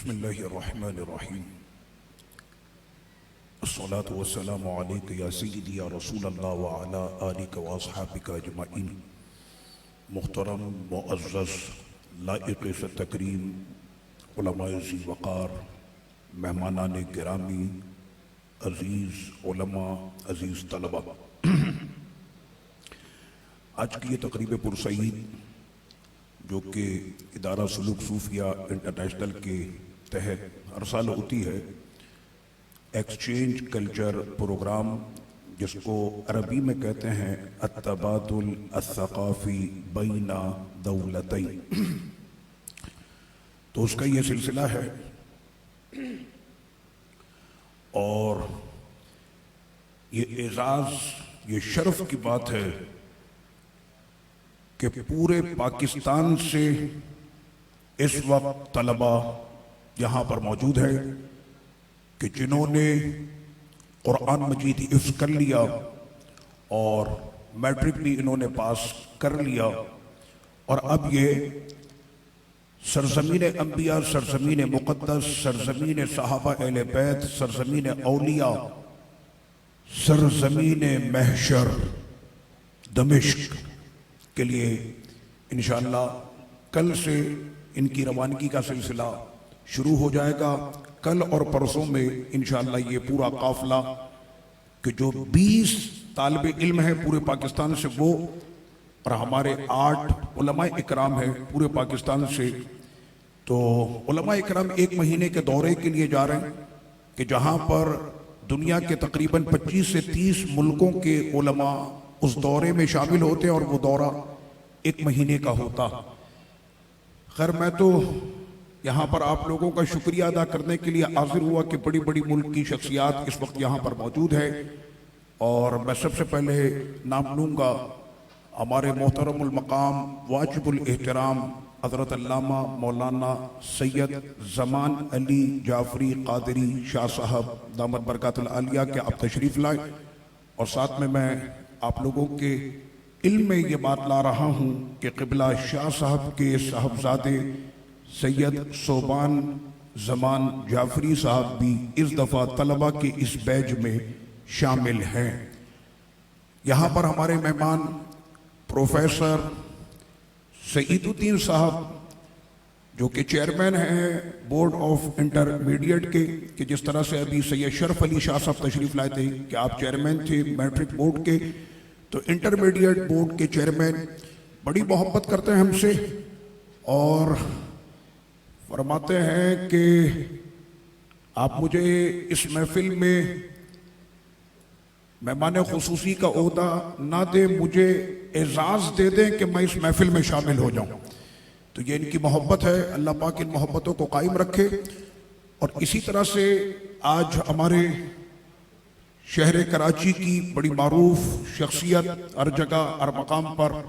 बिस्मिल्लाहिर्रहमानिर्रहीम। अस्सलातु वस्सलामु अलैका या सय्यदी या रसूलल्लाह व अला आलिका व अस्हाबिका अजमईन। मुहतरम मुअज़्ज़ज़ लाइक़ से तकरीम उलमाए ज़ी वक़ार, मेहमानान गिरामी, अज़ीज़ उलमा, अज़ीज़ तलबा, आज की ये तकरीब पुरसईद जो कि इदारा सलूक सूफिया इंटरनेशनल के तहत हर साल होती है, एक्सचेंज कल्चर प्रोग्राम, जिसको अरबी में कहते हैं अत्तबादुल अस्सक़ाफ़ी बैना दौलतैन, तो उसका ये सिलसिला है। और ये एजाज़, ये शर्फ की बात है कि पूरे पाकिस्तान से इस वक्त तलबा यहाँ पर मौजूद है कि जिन्होंने कुरान मजीद हिफ्ज़ कर लिया और मैट्रिक भी इन्होंने पास कर लिया, और अब ये सरज़मीन अंबिया, सरज़मीन मुक़द्दस, सरज़मीन सहाबा अहले बैत, सरज़मीन औलिया, सरज़मीन महशर दमिश्क के लिए इंशाअल्लाह कल से इनकी रवानगी का सिलसिला शुरू हो जाएगा। कल और परसों में इंशाअल्लाह ये पूरा काफिला कि जो 20 तालिबे इल्म हैं पूरे पाकिस्तान से, वो और हमारे 8 उलमाए इकराम हैं पूरे पाकिस्तान से, तो उलमाए इकराम एक महीने के दौरे के लिए जा रहे हैं कि जहाँ पर दुनिया के तकरीबन 25 से 30 मुल्कों के उलमा उस दौरे में शामिल होते हैं और वो दौरा एक महीने का होता। खैर, मैं तो यहाँ पर आप लोगों का शुक्रिया अदा करने के लिए हाजिर हुआ कि बड़ी बड़ी मुल्क की शख्सियात इस वक्त यहाँ पर मौजूद है, और मैं सबसे पहले नाम लूँगा हमारे मोहतरमुल मकाम वाजिबुल एहतराम हज़रत अल्लामा मौलाना सैयद ज़मान अली जाफरी क़ादरी शाह साहब दामत बरकातुल आलिया के आप तशरीफ़ लाए। और साथ में मैं आप लोगों के इल्म में ये बात ला रहा हूँ कि क़िबला शाह साहब के साहबजादे सैयद सोबान ज़मान जाफरी साहब भी इस दफ़ा तलबा के इस बैच में शामिल हैं। यहाँ पर हमारे मेहमान प्रोफेसर सईदुद्दीन साहब जो कि चेयरमैन हैं बोर्ड ऑफ इंटरमीडिएट के, कि जिस तरह से अभी सैयद शरफ अली शाह साहब तशरीफ़ लाए थे कि आप चेयरमैन थे मैट्रिक बोर्ड के, तो इंटरमीडिएट बोर्ड के चेयरमैन बड़ी मोहब्बत करते हैं हमसे और फरमाते हैं कि आप मुझे इस महफिल में मेहमान खुसूसी का ओहदा ना दे, मुझे एजाज़ दे दें कि मैं इस महफिल में शामिल हो जाऊं। तो ये इनकी मोहब्बत है, अल्लाह पाक इन मोहब्बतों को कायम रखे। और इसी तरह से आज हमारे शहर कराची की बड़ी मारूफ शख्सियत, हर जगह हर मकाम पर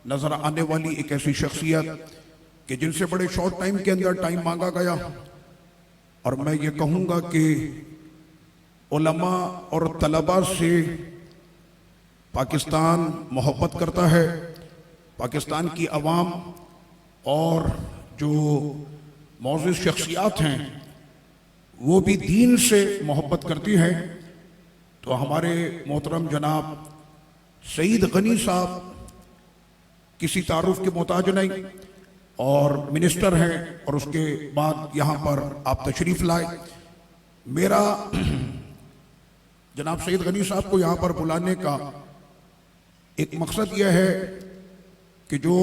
नज़र आने वाली एक ऐसी शख्सियत कि जिनसे बड़े शॉर्ट टाइम के अंदर टाइम मांगा गया, और मैं ये कहूँगा कि उलमा और तलबा से पाकिस्तान मोहब्बत करता है, पाकिस्तान की अवाम और जो मौजूद शख्सियात हैं वो भी दीन से मोहब्बत करती हैं। तो हमारे मोहतरम जनाब सईद गनी साहब किसी तारुफ के मोहताज नहीं और मिनिस्टर हैं, और उसके बाद यहाँ पर आप तशरीफ़ लाए। मेरा जनाब सईद गनी साहब को यहाँ पर बुलाने का एक मकसद यह है कि जो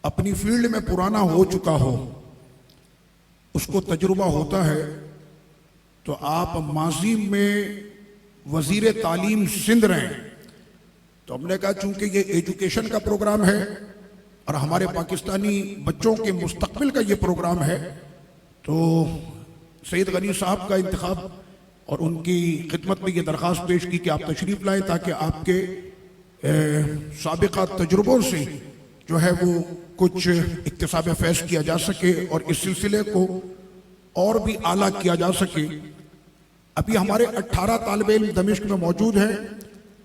अपनी फील्ड में पुराना हो चुका हो, उसको तजुर्बा होता है। तो आप माजी में वजीर तालीम सिंध रहे, तो हमने कहा चूंकि ये एजुकेशन का प्रोग्राम है और हमारे पाकिस्तानी बच्चों के मुस्तकबिल का ये प्रोग्राम है, तो सईद गनी साहब का इंतखाब और उनकी खिदमत में ये दरख्वास्त पेश की कि आप तशरीफ़ लाएँ ताकि आपके साबिक़ा तजुर्बों से जो है वो कुछ इक्तिसाब फैज़ किया जा सके और इस सिलसिले को और भी आला किया जा सके। अभी हमारे 18 तालिबे इल्म दमिश्क में मौजूद हैं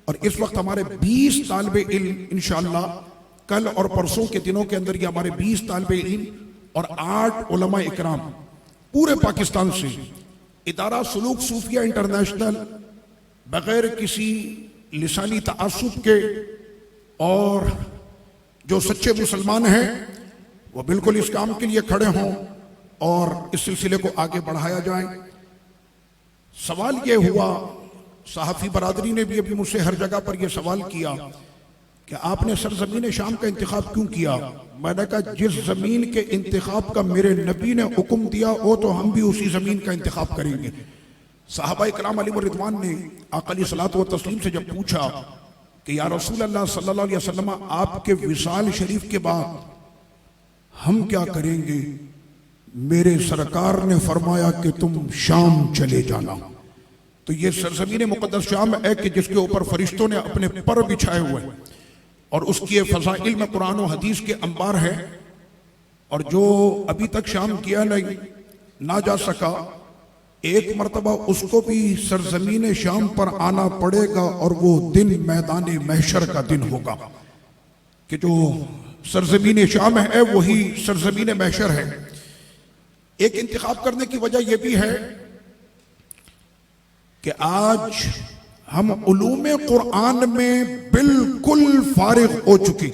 और इस वक्त हमारे 20 तालिबे इल्म इंशाअल्लाह कल और परसों के दिनों के अंदर ये हमारे 20 तालिबे इल्म और 8 उलमा इकराम पूरे पाकिस्तान से इदारा सुलूक सूफिया इंटरनेशनल बगैर किसी लिसानी तआस्सुब के और जो सच्चे मुसलमान हैं वो बिल्कुल इस काम के लिए खड़े हों और इस सिलसिले को आगे बढ़ाया जाए। सवाल ये हुआ, सहाफ़ी बरादरी ने भी अभी मुझसे हर जगह पर यह सवाल किया कि आपने सरजमीन शाम का इंतखाब क्यों किया। मैंने कहा जिस जमीन के इंतखाब का मेरे नबी ने हुक्म दिया हो तो हम भी उसी जमीन का इंतखाब करेंगे। सहाबा इकराम अलैहिम रिदवान ने आका अलैहिस्सलात व तस्लीम से जब पूछा कि या रसूल अल्लाह सल्लल्लाहु अलैहि वसल्लम आपके विसाल शरीफ के बाद हम क्या करेंगे, मेरे सरकार ने फरमाया कि तुम शाम चले जाना। तो ये सरजमीन मुकद्दस शाम है कि जिसके ऊपर फरिश्तों ने अपने पर बिछाए हुए हैं और उसकी फज़ाइल में कुरान और हदीस के अंबार है। और जो अभी तक शाम किया नहीं ना जा सका, एक मरतबा उसको भी सरजमीन शाम पर आना पड़ेगा और वो दिन मैदान महशर का दिन होगा कि जो सरजमीन शाम है वही सरजमीन महशर है। एक इंतखाब करने की वजह यह भी है कि आज हम उलूम कुरान में बिल्कुल फारिग हो चुके।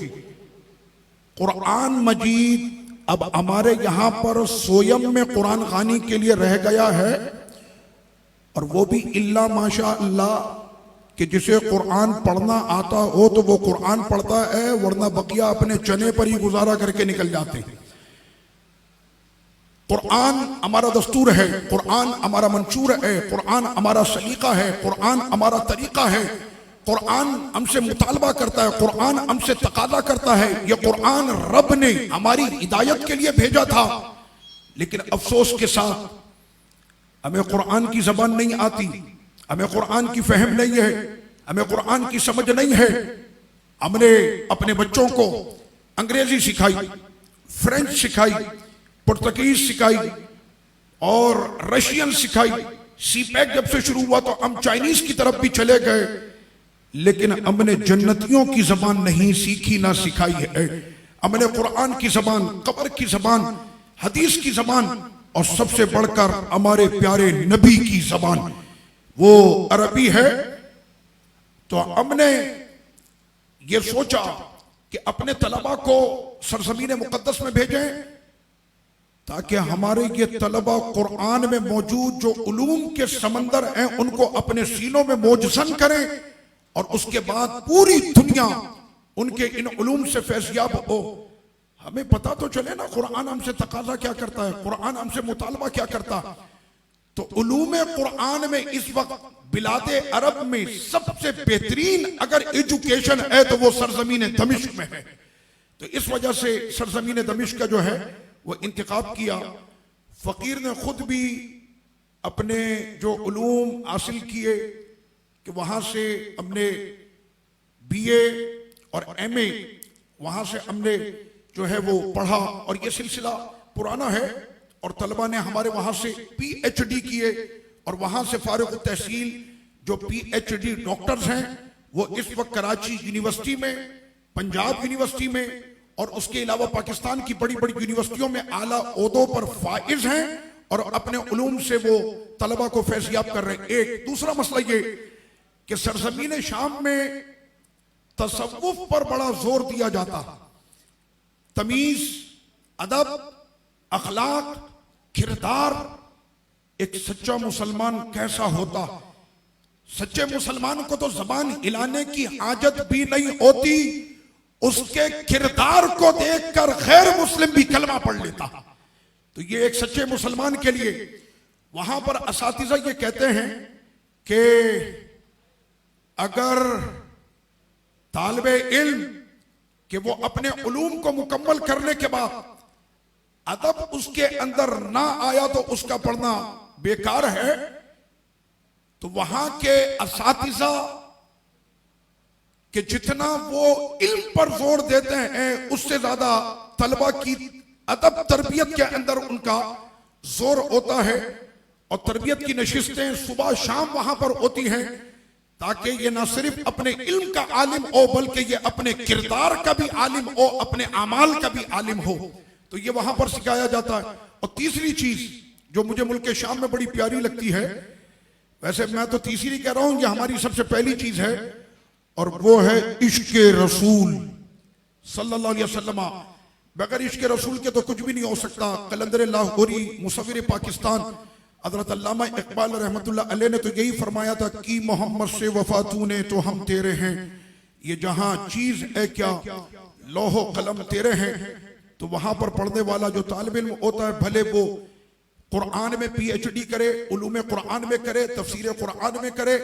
कुरान मजीद अब हमारे यहां पर सोयम में कुरान खानी के लिए रह गया है और वो भी इल्ला माशा अल्लाह कि जिसे कुरान पढ़ना आता हो तो वो कुरान पढ़ता है, वरना बकिया अपने चने पर ही गुजारा करके निकल जाते हैं। कुरान हमारा दस्तूर है, कुरान हमारा मंशूर है, कुरान हमारा सलीका है, कुरान हमारा तरीका है, कुरान हमसे मुतालबा करता है, कुरान हमसे तकादा करता है। यह कुरान रब ने हमारी हिदायत के लिए भेजा था, लेकिन अफसोस के साथ हमें कुरान की जबान नहीं आती, हमें कुरान की फहम नहीं है, हमें कुरान की समझ नहीं है। हमने अपने बच्चों को अंग्रेजी सिखाई, फ्रेंच सिखाई, पुर्तगीज सिखाई और रशियन सिखाई। सीपैक जब से शुरू हुआ तो हम चाइनीज की तरफ भी चले गए, लेकिन हमने जन्नतियों की जबान नहीं सीखी ना सिखाई है। हमने कुरान की जबान, कब्र की जबान, हदीस की जबान और सबसे बढ़कर हमारे प्यारे नबी की जबान वो अरबी है। तो हमने ये सोचा कि अपने तलबा को सरजमीन मुकद्दस में भेजें ताकि हमारे ये तलबा कुरान में मौजूद जो उलूम के समंदर हैं उनको अपने सीनों में मोजसन करें और उसके बाद पूरी दुनिया उनके इन उलूम से फैज़याब हो। हमें पता तो चले ना कुरान हमसे तकाजा क्या करता है, कुरान हमसे मुतालबा क्या करता। तो उलूम कुरान में इस वक्त बिलादे अरब में सबसे बेहतरीन अगर एजुकेशन है तो वो सरजमीन दमिश्क में है। तो इस वजह से सरजमीन दमिश्क का जो है वो इंतखाब किया। फकीर ने खुद भी अपने जो उलूम हासिल किए कि वहां से हमने BA और MA वहां से हमने जो है वो पढ़ा और ये सिलसिला पुराना है। और तलबा ने हमारे वहां से PhD किए और वहां से फारिग तहसील जो PhD डॉक्टर्स हैं वो इस वक्त कराची यूनिवर्सिटी में, पंजाब यूनिवर्सिटी में और उसके अलावा पाकिस्तान की बड़ी बड़ी यूनिवर्सिटियों में आला ओहदों पर फाइज हैं और अपने उलूम से वो तलबा को फैज़याब कर रहे हैं। एक दूसरा मसला ये कि सरजमीन शाम में तसव्वुफ पर बड़ा जोर दिया जाता, तमीज, अदब, अखलाक, किरदार। एक सच्चा मुसलमान कैसा होता, सच्चे मुसलमान को तो जबान हिलाने की हाजत भी नहीं होती, उसके किरदार को देखकर गैर मुस्लिम भी कलमा पढ़ लेता। तो ये एक सच्चे मुसलमान के लिए वहां पर असातिज़ा ये कहते हैं कि अगर तालिबे इल्म कि वो अपने उलूम को मुकम्मल करने के बाद अदब उसके अंदर ना आया तो उसका पढ़ना बेकार है। तो वहां के असातिज़ा कि जितना वो इल्म पर जोर देते हैं उससे ज्यादा तलबा की अदब तरबियत के अंदर उनका जोर होता है। और तरबियत की नशिस्तें सुबह शाम वहां पर होती हैं ताकि ये ना सिर्फ अपने इल्म का आलिम हो बल्कि ये अपने किरदार का भी आलिम हो, अपने अमाल का भी आलिम हो। तो ये वहां पर सिखाया जाता है। और तीसरी चीज जो मुझे मुल्क शाम में बड़ी प्यारी लगती है, वैसे मैं तो तीसरी कह रहा हूं, ये हमारी सबसे पहली चीज है, और वो है इश्क रसूल सल्लल्लाहु अलैहि वसल्लम। बगैर इश्क रसूल के तो कुछ भी नहीं हो सकता। कलंदर लाहौरी मुसव्विर पाकिस्तान हज़रत अल्लामा इकबाल रहमतुल्लाह अलैह ने तो यही फरमाया था कि मोहम्मद से वफा तूने तो हम तेरे हैं, ये जहां चीज है क्या लौहो कलम तेरे हैं। तो वहां पर पढ़ने वाला जो तालिब इल्म होता है, भले वो कुरान में PhD करे, उलूम कुरान में करे, तफसीर कुरान में करे,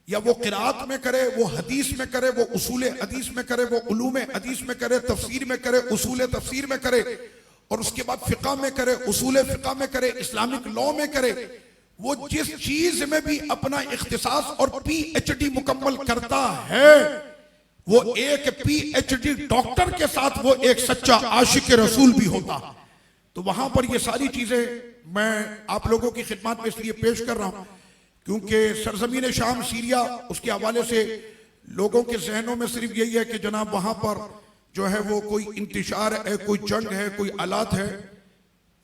या वो किरात में करे, वो हदीस में करे, वो उसूल हदीस में करे, वो उलूम हदीस में करे, तफसीर में करे, उसूल तफसीर में करे, और उसके बाद फिक़ा में करे, उसूल फिक़ा में करे, इस्लामिक लॉ में करे। वो जिस चीज में भी अपना इख्तिसास और PhD मुकम्मल करता है, वो एक PhD डॉक्टर के साथ वो एक सच्चा आशिक रसूल भी होता। तो वहां पर ये सारी चीजें मैं आप लोगों की खिदमत में इसलिए पेश कर रहा हूं क्योंकि सरजमीन शाम सीरिया, उसके हवाले से लोगों के जहनों में सिर्फ यही है कि जनाब वहां पर जो है वो कोई इंतशार है, कोई जंग है, कोई आलात है।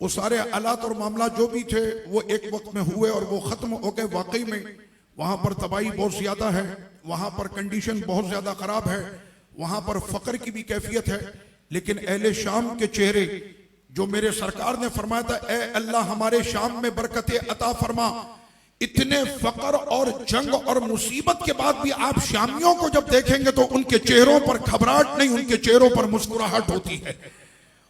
वो सारे आलात और मामला जो भी थे वो एक वक्त में हुए और वो खत्म हो गए। वाकई में वहां पर तबाही बहुत ज्यादा है, वहां पर कंडीशन बहुत ज्यादा खराब है, वहां पर फकर की भी कैफियत है। लेकिन अहले शाम के चेहरे, जो मेरे सरकार ने फरमाया था, ए अल्लाह हमारे शाम में बरकत अता फरमा। इतने फकर और जंग और मुसीबत के बाद भी आप शामियों को जब देखेंगे तो उनके चेहरों पर घबराहट नहीं, उनके चेहरों पर मुस्कुराहट होती है।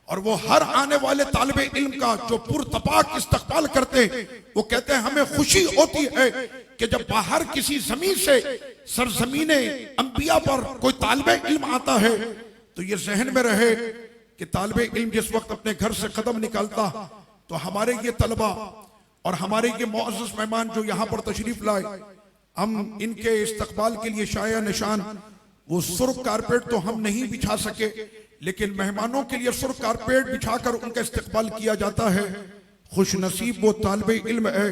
और वो हर आने वाले तालिबे इल्म का जो पुरतपाक इस्तकबाल करते हैं, वो कहते हैं हमें खुशी होती है कि जब बाहर किसी जमीन से सरजमीने अंबिया पर कोई तालिबे इल्म आता है तो ये जहन में रहे कि तालिबे इल्म जिस वक्त अपने घर से कदम निकालता तो हमारे ये तलबा और हमारे ये मुअज़्ज़ज़ मेहमान जो यहाँ पर तशरीफ लाए, हम इनके इस्तकबाल के लिए शाया निशान वो सुर्ख कारपेट तो हम नहीं बिछा सके, लेकिन मेहमानों के लिए सुर्ख कारपेट बिछाकर उनका इस्तकबाल किया जाता है। खुश नसीब वो तालिबे इल्म है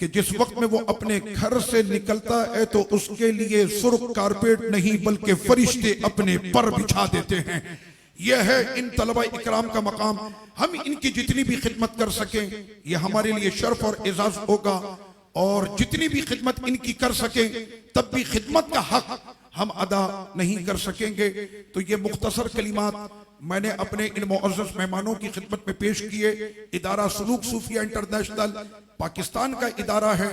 कि जिस वक्त में वो अपने घर से निकलता है तो उसके लिए सुर्ख कारपेट नहीं बल्कि फरिश्ते अपने पर बिछा देते हैं। यह है इन तलबा इकराम का मकाम। हम इनकी जितनी भी खिदमत कर सकें ये हमारे लिए शर्फ और एजाज होगा, और जितनी भी खिदमत इनकी कर सकें तब भी खिदमत का हक हम अदा नहीं कर सकेंगे। तो ये मुख्तसर कलिमात मैंने अपने इन मुअज़्ज़ज़ मेहमानों की खिदमत में पेश किए। इदारा सलूक सूफिया इंटरनेशनल पाकिस्तान का इदारा है,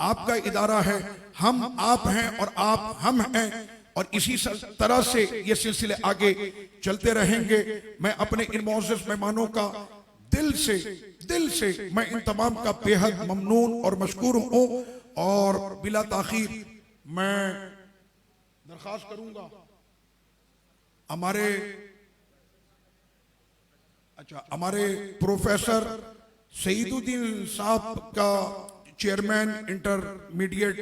आपका इदारा है, हम आप हैं और आप हम हैं, और इसी तरह से ये सिलसिले आगे चलते रहेंगे। मैं अपने इन मुअज़्ज़ज़ मेहमानों का दिल से मैं इन तमाम का बेहद ममनून और मशकूर हूं। और बिला ताखीर मैं दरख्वास्त करूंगा हमारे प्रोफेसर सईदुद्दीन साहब का, चेयरमैन इंटरमीडिएट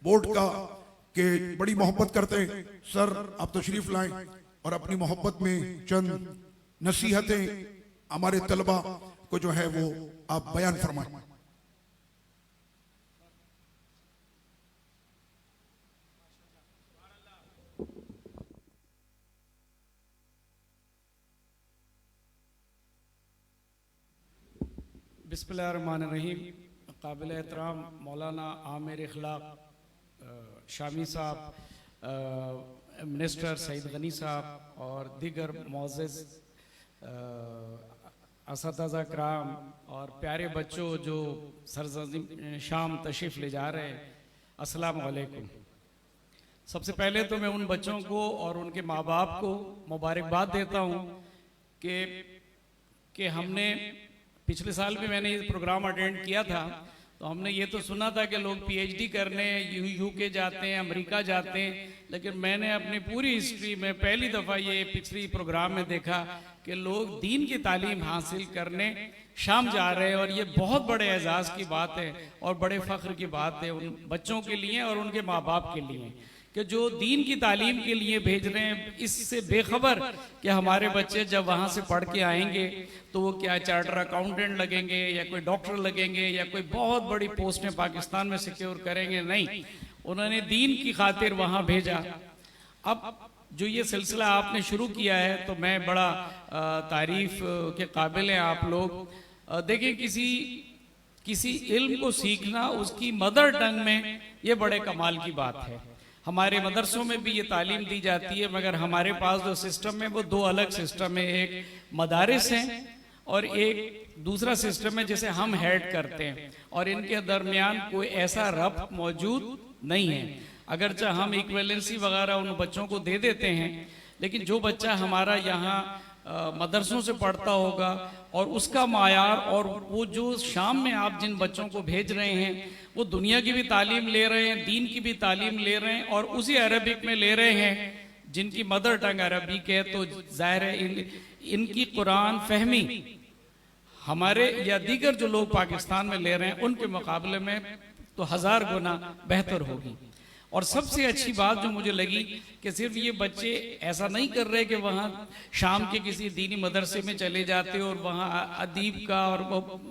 बोर्ड का, के बड़ी मोहब्बत करते हैं। सर आप तशरीफ लाएं और अपनी मोहब्बत में चंद नसीहतें हमारे तलबा को जो है वो आप बयान फरमाएं। बिस्मिल्लाहिर्रहमानिर्रहीम। काबिल एहतराम मौलाना आमिर इखलाक शामी साहब, मिनिस्टर सईद गनी साहब और दीगर मुअज़्ज़ज़ असतिज़ा कराम और प्यारे बच्चों जो सरज़मीन शाम तशरीफ़ ले जा रहे हैं, अस्सलामु अलैकुम। सबसे पहले तो मैं उन बच्चों को और उनके माँ बाप को मुबारकबाद देता हूँ कि हमने पिछले साल भी मैंने ये प्रोग्राम अटेंड किया था, तो हमने ये तो सुना था कि लोग PhD करने UK जाते हैं, अमेरिका जाते हैं, लेकिन मैंने अपनी पूरी हिस्ट्री में पहली दफ़ा ये पिछली प्रोग्राम में देखा कि लोग दीन की तालीम हासिल करने शाम जा रहे हैं, और ये बहुत बड़े एजाज़ की बात है और बड़े फ़ख्र की बात है उन बच्चों के लिए और उनके माँ बाप के लिए कि जो दीन की तालीम के लिए भेज रहे हैं, इससे बेखबर कि हमारे बच्चे जब वहाँ से पढ़ के आएंगे तो वो क्या चार्टर अकाउंटेंट लगेंगे या कोई डॉक्टर लगेंगे या कोई बहुत बड़ी पोस्टें पाकिस्तान में सिक्योर करेंगे। नहीं, उन्होंने दीन की खातिर वहाँ भेजा। अब जो ये सिलसिला आपने शुरू किया है तो मैं बड़ा तारीफ के काबिल हैं आप लोग। देखिए, किसी इल्म को सीखना उसकी मदर टंग में ये बड़े कमाल की बात है। हमारे मदरसों में भी ये तालीम दी जाती है, मगर हमारे पास जो सिस्टम है वो दो अलग सिस्टम है। एक मदारिस हैं और एक दूसरा सिस्टम है जिसे हम हेड करते हैं, और इनके दरमियान कोई ऐसा रब्त मौजूद नहीं है। अगरचे हम इक्वेलेंसी वगैरह उन बच्चों को दे देते हैं, लेकिन जो बच्चा हमारा यहाँ मदरसों से पढ़ता होगा और उसका मायार और वो जो शाम में आप जिन बच्चों को भेज रहे हैं वो दुनिया की भी तालीम ले रहे हैं, दीन की भी तालीम ले रहे हैं और उसी अरबिक में ले रहे हैं जिनकी मदर टंग अरबिक है। तो जाहिर है इनकी कुरान फहमी हमारे या दीगर जो लोग पाकिस्तान में ले रहे हैं उनके मुकाबले में तो 1000 गुना बेहतर होगी। और सबसे अच्छी बात जो मुझे लगी कि सिर्फ ये बच्चे ऐसा नहीं कर रहे कि वहाँ शाम के किसी दीनी मदरसे में चले जाते और वहाँ अदीब का और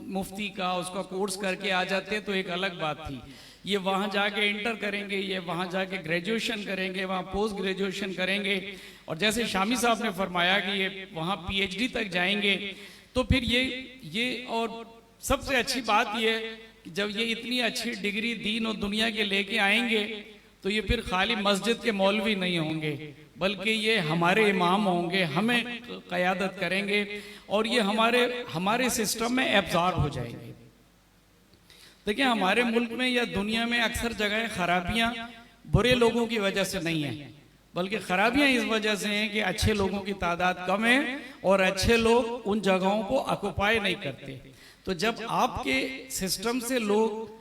मुफ्ती का उसका कोर्स करके आ जाते, तो एक अलग बात थी। ये वहाँ जाके इंटर करेंगे, ये वहाँ जाके ग्रेजुएशन करेंगे, वहाँ पोस्ट ग्रेजुएशन करेंगे, और जैसे शामी साहब ने फरमाया कि ये वहाँ PhD तक जाएंगे। तो फिर ये और सबसे अच्छी बात ये कि जब ये इतनी अच्छी डिग्री दीन और दुनिया के लेके आएंगे तो ये फिर खाली मस्जिद के मौलवी नहीं होंगे, बल्कि ये हमारे इमाम होंगे, हमें क़यादत करेंगे और ये हमारे सिस्टम में एब्जॉर्ब हो जाएंगे। देखिए, हमारे मुल्क में या दुनिया में अक्सर जगह खराबियां बुरे लोगों की वजह से नहीं है, बल्कि खराबियां इस वजह से हैं कि अच्छे लोगों की तादाद कम है और अच्छे लोग उन जगहों को ऑक्युपाई नहीं करते। तो जब आपके सिस्टम से लोग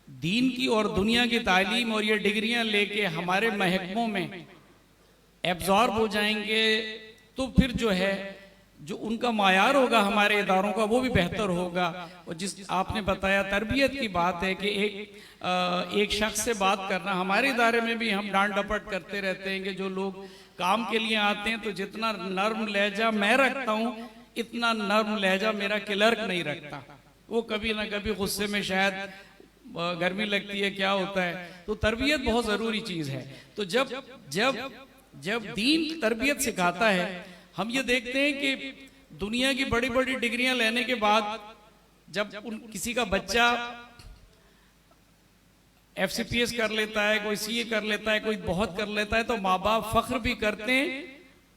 दीन की और दुनिया की तालीम और ये डिग्रियां लेके हमारे महकमों में एब्जॉर्ब हो जाएंगे, तो फिर जो उनका मायार होगा हमारे इदारों का वो भी बेहतर होगा। और जिस आपने बताया तरबियत की बात है कि एक शख्स से बात करना, हमारे इदारे में भी हम डांट डपट करते रहते हैं कि जो लोग काम के लिए आते हैं तो जितना नर्म लहजा मैं रखता हूँ इतना नर्म लहजा मेरा क्लर्क नहीं रखता। वो कभी ना कभी गुस्से में शायद गर्मी लगती है, क्या होता है। तो तरबियत बहुत जरूरी चीज है। तो जब दीन तरबियत सिखाता है, हम ये देखते हैं कि दुनिया की बड़ी बड़ी डिग्रियां लेने के बाद जब किसी का बच्चा FCPS कर लेता है, कोई CA कर लेता है, कोई बहुत कर लेता है, तो माँ बाप फख्र भी करते हैं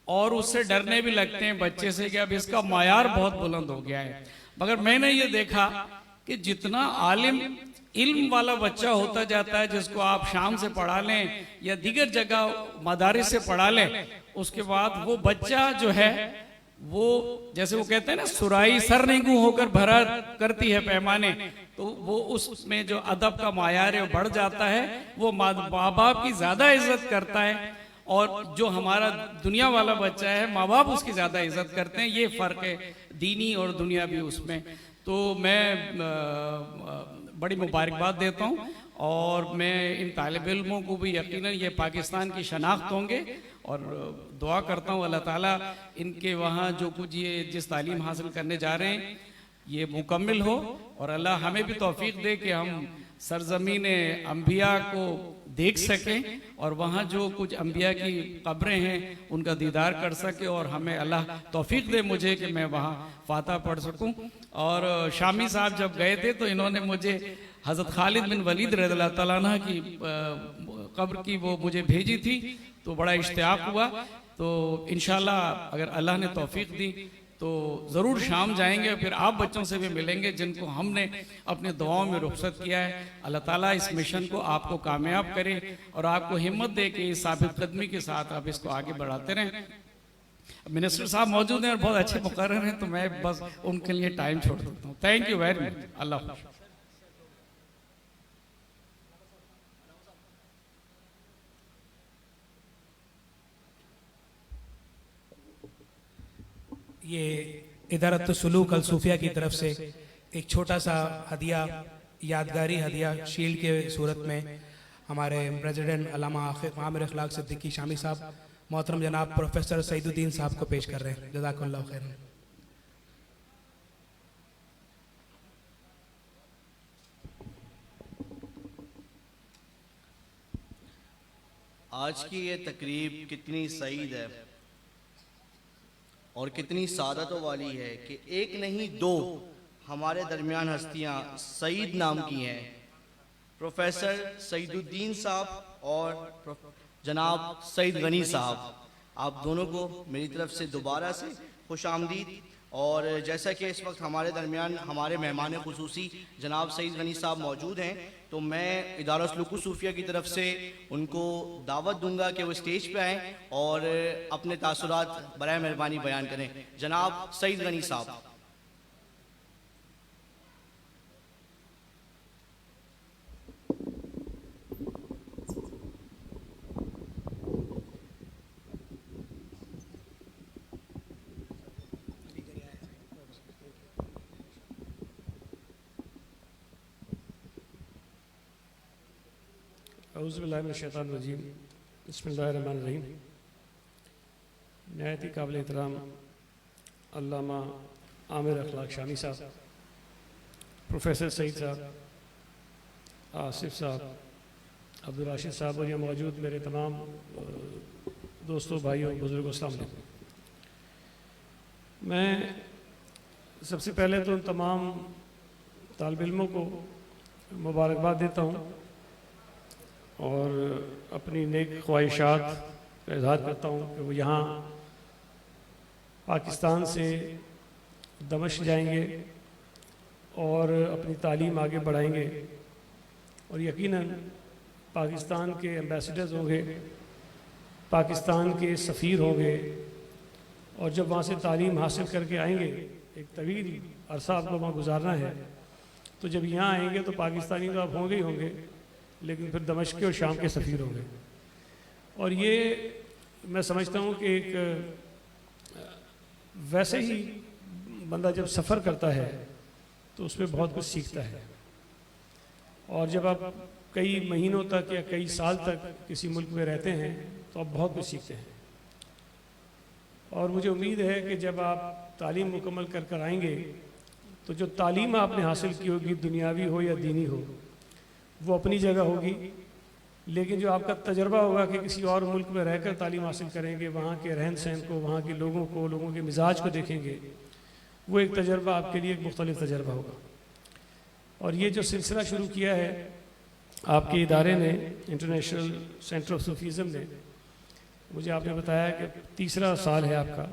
और उससे डरने भी लगते हैं बच्चे से कि अब इसका मायार बहुत बुलंद हो गया है। मगर मैंने ये देखा कि जितना आलिम इल्म वाला बच्चा होता जाता है, जिसको आप शाम से पढ़ा लें या दीगर जगह मदारिस से पढ़ा लें, उसके बाद वो बच्चा जो है वो जैसे वो कहते हैं ना, सुराही सरनेगू होकर भरा करती है पैमाने, तो वो उसमें जो अदब का मायार है वो बढ़ जाता है। वो माँ बाप की ज्यादा इज्जत करता है और जो हमारा दुनिया वाला बच्चा है माँ बाप उसकी ज्यादा इज्जत करते हैं। ये फर्क है दीनी और दुनिया भी उसमें। तो मैं बड़ी मुबारकबाद देता हूँ और मैं इन तालिब इल्मों को भी यकीनन ये पाकिस्तान की शनाख्त होंगे और दुआ करता हूँ अल्लाह ताला इनके वहाँ जो कुछ ये जिस तालीम हासिल करने जा रहे हैं ये मुकम्मिल हो और अल्लाह हमें भी तौफीक दे कि हम सरजमीन अंबिया को देख सकें और वहाँ जो कुछ अंबिया की कब्रें हैं उनका दीदार कर सके और हमें अल्लाह तौफीक दे मुझे कि मैं वहाँ फातह पढ़ सकूं। और शामी साहब जब गए थे तो इन्होंने मुझे हज़रत खालिद बिन वलीद रज़ियल्लाहु तआला अन्हु की कब्र की वो मुझे भेजी थी, तो बड़ा इश्तियाक हुआ। तो इंशाल्लाह अगर अल्लाह ने तौफीक दी तो ज़रूर शाम जाएंगे, फिर आप बच्चों से भी मिलेंगे जिनको हमने अपने दुआओं में रुखसत किया है। अल्लाह ताला इस मिशन को आपको कामयाब करे और आपको हिम्मत दे कि इस साबित कदमी के साथ आप इसको आगे बढ़ाते रहें। मिनिस्टर साहब मौजूद हैं और बहुत अच्छे मुकर्रर हैं, तो मैं बस उनके लिए टाइम छोड़ देता हूँ। Thank you very much. अल्लाह हाफ़िज़। ये इदारत सुलूक अल सूफिया की तरफ से एक छोटा सा हदिया, यादगारी हदिया शील्ड के सूरत में हमारे प्रेसिडेंट अल्लामा आमिर अखलाक सिद्दीकी शामी साहब मोहतरम जनाब प्रोफेसर सईदुद्दीन साहब को पेश कर रहे हैं। जज़ाकल्लाहु खैरन। आज की ये तकरीब कितनी सईद है और कितनी सादतों वाली है कि एक नहीं दो हमारे दरमियान हस्तियां सईद नाम की हैं, प्रोफेसर सईदुद्दीन साहब और जनाब सईद गनी साहब। आप दोनों को मेरी तरफ से दोबारा से खुश आमदीद। और जैसा कि इस वक्त हमारे दरमियान हमारे मेहमान खुसूसी जनाब सईद गनी साहब मौजूद हैं, तो मैं इदारा सलूक सूफिया की तरफ से उनको दावत दूंगा कि वो स्टेज पे आएँ और अपने तासुरात बराए मेहरबानी बयान करें। जनाब सईद गनी साहब। औज़ुबिल्लाहिमिनश्शैतानिर्रजीम बिस्मिल्लाहिर्रहमानिर्रहीम। नहायत ही काबिल एहतराम अल्लामा आमिर अखलाक शामी साहब, प्रोफेसर सईद साहब, आसिफ साहब, अब्दुल राशिद साहब और यहाँ मौजूद मेरे तमाम दोस्तों, भाइयों, बुज़ुर्गों, अस्सलाम वालेकुम। मैं सबसे पहले तो उन तमाम तालिब इल्मों को मुबारकबाद देता हूँ और अपनी नेक ख्वाहिशात का इज़हार करता हूँ कि वो यहाँ पाकिस्तान से दमिश्क जाएंगे और अपनी तालीम आगे बढ़ाएंगे और यकीनन पाकिस्तान के एम्बेसडर्स होंगे, पाकिस्तान के सफ़ीर होंगे और जब वहाँ से तालीम हासिल करके आएंगे, एक तवील अरसा आपको वहाँ गुजारना है, तो जब यहाँ आएंगे तो पाकिस्तानी तो आप होंगे ही होंगे, लेकिन फिर दमिश्क के और शाम के सफ़ीर होंगे। और ये मैं समझता हूँ कि एक वैसे ही बंदा जब सफ़र करता है तो उसमें बहुत कुछ सीखता है और जब आप कई महीनों तक या कई साल तक किसी मुल्क में रहते हैं तो आप बहुत कुछ सीखते हैं। और मुझे उम्मीद है कि जब आप तालीम मुकम्मल कर कर आएंगे तो जो तालीम आपने हासिल की होगी, दुनियावी हो या दीनी हो, वो अपनी जगह होगी, लेकिन जो आपका तजर्बा होगा कि किसी और मुल्क में रहकर तालीम हासिल करेंगे, वहाँ के रहन सहन को, वहाँ के लोगों को, लोगों के मिजाज को देखेंगे, वो एक तजर्बा आपके लिए एक मुख्तलिफ तजर्बा होगा। और ये जो सिलसिला शुरू किया है आपके इदारे ने, इंटरनेशनल सेंटर ऑफ सूफीज़म ने, मुझे आपने बताया कि तीसरा साल है आपका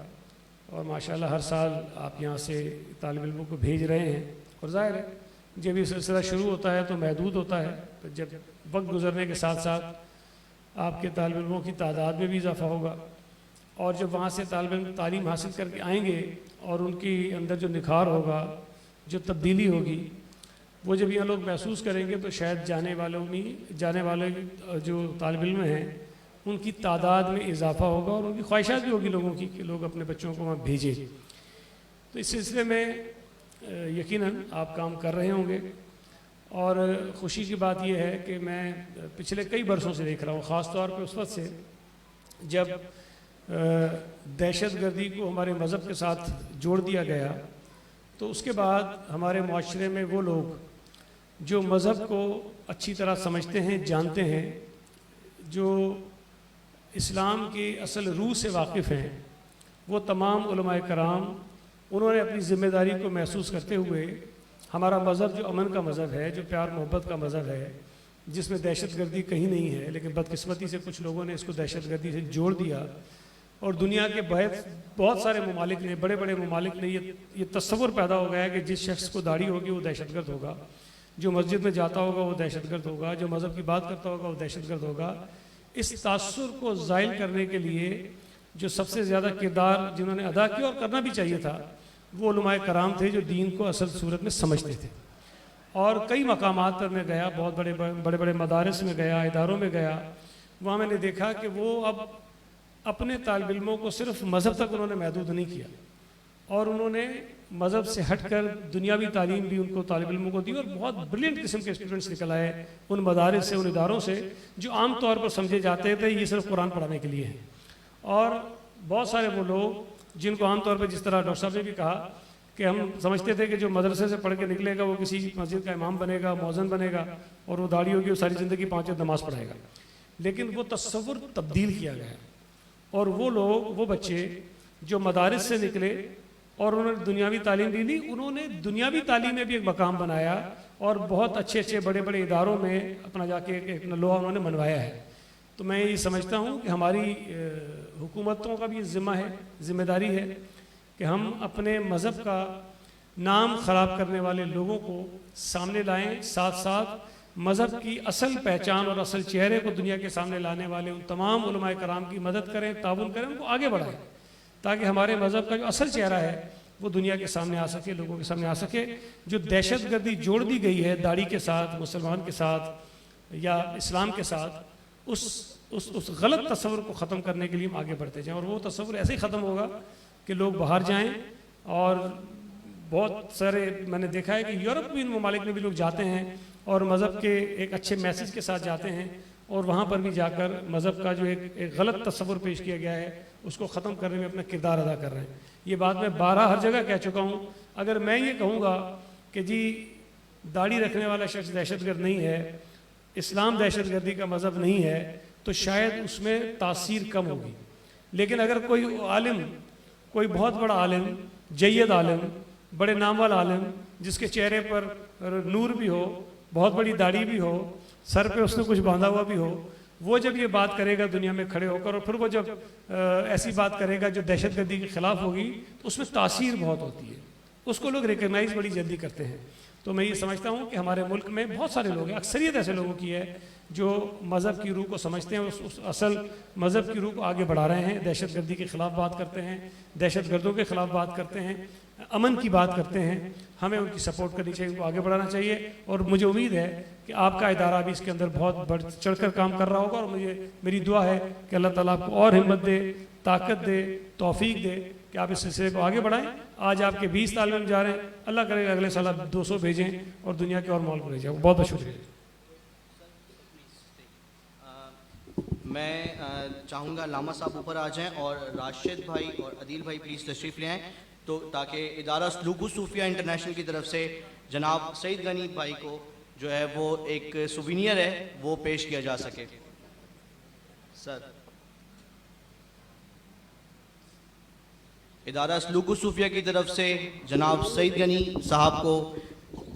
और माशाल्लाह हर साल आप यहाँ से तालिब इल्मों को भेज रहे हैं। और ज़ाहिर है जब ये सिलसिला शुरू होता है तो महदूद होता है, तो जब वक्त गुजरने के साथ साथ आपके तालिब इल्मों की तादाद में भी इजाफा होगा और जब वहाँ से तालिब इल्म तालीम हासिल करके आएंगे और उनकी अंदर जो निखार होगा, जो तब्दीली होगी, वो जब यहाँ लोग महसूस करेंगे तो शायद जाने वाले जो तालिब इल्म हैं उनकी तादाद में इजाफा होगा और उनकी ख्वाहिशात भी होगी लोगों की कि लोग अपने बच्चों को वहाँ भेजें। तो इस सिलसिले में यकीनन आप काम कर रहे होंगे और ख़ुशी की बात यह है कि मैं पिछले कई बरसों से देख रहा हूँ, ख़ास तौर पे उस वक्त से जब दहशतगर्दी को हमारे मज़हब के साथ जोड़ दिया गया, तो उसके बाद हमारे माशरे में वो लोग जो मज़हब को अच्छी तरह समझते हैं, जानते हैं, जो इस्लाम की असल रूह से वाकिफ़ हैं, वो तमाम उलमाए कराम, उन्होंने अपनी ज़िम्मेदारी को महसूस करते हुए हमारा मज़हब जो अमन का मज़हब है, जो प्यार मोहब्बत का मज़हब है, जिसमें दहशतगर्दी कहीं नहीं है, लेकिन बदकिस्मती से कुछ लोगों ने इसको दहशतगर्दी से जोड़ दिया और दुनिया के बहुत सारे ममालिक ने, बड़े बड़े ममालिक ने ये तस्वुर पैदा हो गया है कि जिस शख्स को दाढ़ी होगी वो दहशतगर्द होगा, जो मस्जिद में जाता होगा वो दहशतगर्द होगा, जो मज़हब की बात करता होगा वो दहशतगर्द होगा। इस तासुर को ज़ाइल करने के लिए जो सबसे ज़्यादा किरदार जिन्होंने अदा किया और करना भी चाहिए था, वो उलमाए कराम थे जो दीन को असल सूरत में समझते थे। और कई मकामात पर मैं गया, बहुत बड़े बड़े मदारिस में गया, इदारों में गया, वहाँ मैंने देखा कि वो अब अपने तालिब इल्मों को सिर्फ मज़हब तक उन्होंने महदूद नहीं किया और उन्होंने मज़हब से हटकर दुनियावी तालीम भी उनको तालिब इल्मों को दी और बहुत ब्रिलियंट किस्म के स्टूडेंट्स निकल आए उन मदारिस से, उन इदारों से जो आम तौर पर समझे जाते थे ये सिर्फ कुरान पढ़ाने के लिए हैं। और बहुत सारे वो लोग जिनको आम तौर पर, जिस तरह डॉक्टर साहब ने भी कहा कि हम समझते थे कि जो मदरसे से पढ़ के निकलेगा वो किसी मस्जिद का इमाम बनेगा, मौज़न बनेगा और वो दाढ़ी होगी, वो सारी ज़िंदगी 5 वक्त नमाज़ पढ़ाएगा। लेकिन वो तस्वुर तब्दील किया गया। और वो लोग, वो बच्चे जो मदारिस से निकले और उन्होंने दुनियावी तालीम ली, उन्होंने दुनियावी तालीम में भी एक मकाम बनाया और बहुत अच्छे अच्छे बड़े बड़े इदारों में अपना जाके एक लोहा उन्होंने मनवाया है। तो मैं ये समझता हूँ कि हमारी हुकूमतों का भी ये जिम्मेदारी है कि हम अपने मज़हब का नाम ख़राब करने वाले लोगों को सामने लाएं, साथ साथ मज़हब की असल पहचान और असल चेहरे को दुनिया के सामने लाने वाले उन तमाम उलमाए कराम की मदद करें, ताउन करें, उनको आगे बढ़ाएं, ताकि हमारे मज़हब का जो असल चेहरा है वो दुनिया के सामने आ सके, लोगों के सामने आ सके। जो दहशतगर्दी जोड़ दी गई है दाढ़ी के साथ, मुसलमान के साथ या इस्लाम के साथ, उस गलत तस्वुर को ख़त्म करने के लिए हम आगे बढ़ते जाएं। और वो तस्वुर ऐसे ही ख़त्म होगा कि लोग बाहर जाएं। और बहुत सारे मैंने देखा है कि यूरोपियन ममालिक में भी लोग जाते हैं और मज़हब के एक अच्छे मैसेज के साथ जाते हैं और वहाँ पर भी जाकर मज़हब का जो एक गलत तस्वुर पेश किया गया है उसको ख़त्म करने में अपना किरदार अदा कर रहे हैं। ये बात मैं 12 हर जगह कह चुका हूँ। अगर मैं ये कहूँगा कि जी दाढ़ी रखने वाला शख्स दहशतगर्द नहीं है, इस्लाम दहशतगर्दी का मज़हब नहीं है, तो शायद उसमें तासीर कम होगी। लेकिन अगर कोई आलिम, कोई बहुत बड़ा आलिम, जय्यद आलिम, बड़े नाम वाला आलिम, जिसके चेहरे पर नूर भी हो, बहुत बड़ी दाढ़ी भी हो, सर पे उसने कुछ बांधा हुआ भी हो, वो जब ये बात करेगा दुनिया में खड़े होकर और फिर वो जब ऐसी बात करेगा जो दहशतगर्दी के ख़िलाफ़ होगी, तो उसमें तासीर बहुत होती है, उसको लोग रिकगनाइज़ बड़ी जल्दी करते हैं। तो मैं ये समझता हूँ कि हमारे मुल्क में बहुत सारे लोग हैं, अक्सरियत ऐसे लोगों की है जो मज़हब की रूह को समझते हैं, उस असल मज़हब की रूह को आगे बढ़ा रहे हैं, दहशतगर्दी के ख़िलाफ़ बात करते हैं, दहशतगर्दों के ख़िलाफ़ बात करते हैं, अमन की बात करते हैं। हमें उनकी सपोर्ट करनी चाहिए, उनको आगे बढ़ाना चाहिए। और मुझे उम्मीद है कि आपका इदारा भी इसके अंदर बहुत बढ़ चढ़कर काम कर रहा होगा। और मेरी दुआ है कि अल्लाह ताला आपको और हिम्मत दे, ताकत दे, तौफीक दे कि आप इस सिलसिले को आगे बढ़ाएं। आज आपके 20 तालिब इल्म जा रहे हैं, अल्लाह करेगा अगले साल 200 भेजें और दुनिया के और माहौल को ले जाएं। बहुत बहुत शुक्रिया। मैं चाहूँगा लामा साहब ऊपर आ जाएं और राशिद भाई और अदील भाई प्लीज़ तशरीफ़ ले आएँ, तो ताकि इदारा सलूक सूफिया इंटरनेशनल की तरफ से जनाब सईद गनी भाई को जो है वो एक सुवीनियर है वो पेश किया जा सके। सर, इदारा सलूक सूफिया की तरफ से जनाब सईद गनी साहब को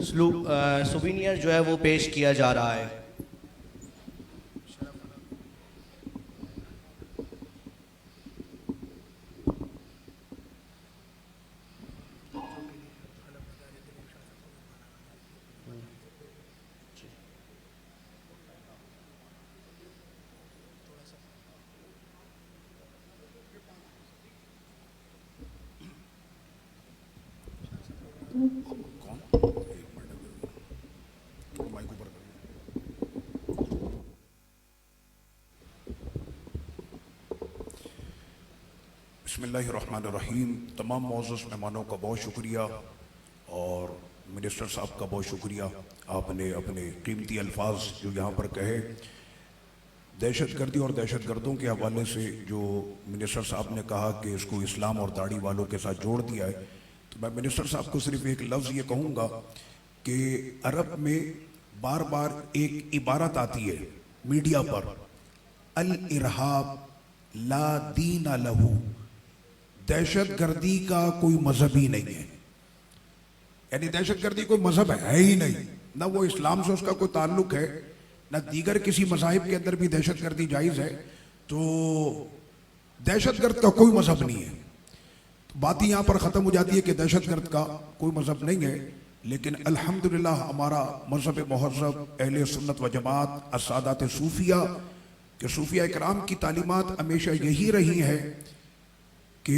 सुवीनियर जो है वो पेश किया जा रहा है। बिस्मिल्लाहिर्रहमानिर्रहीम। तमाम मौजूद मेहमानों का बहुत शुक्रिया और मिनिस्टर साहब का बहुत शुक्रिया। आपने अपने कीमती अल्फाज जो यहाँ पर कहे, दहशतगर्दी और दहशतगर्दों के हवाले से जो मिनिस्टर साहब ने कहा कि इसको इस्लाम और दाढ़ी वालों के साथ जोड़ दिया है, तो मैं मिनिस्टर साहब को सिर्फ एक लफ्ज़ ये कहूँगा कि अरब में बार बार एक इबारत आती है मीडिया पर, अल इरहाब ला दीन लहू, दहशतगर्दी का कोई मजहब ही नहीं है। यानी दहशतगर्दी कोई मजहब है ही नहीं, ना वो इस्लाम से उसका कोई ताल्लुक है, ना दीगर किसी मज़ाहिब के अंदर भी दहशतगर्दी जायज़ है। तो दहशतगर्द का कोई मजहब नहीं है। तो बात ही यहाँ पर ख़त्म हो जाती है कि दहशतगर्द का कोई मजहब नहीं है। लेकिन अल्हम्दुलिल्लाह हमारा मजहब महज़ब अहले सुन्नत व जमात अस्सादात सूफिया कि सूफिया इकराम की तालीमात हमेशा यही रही है कि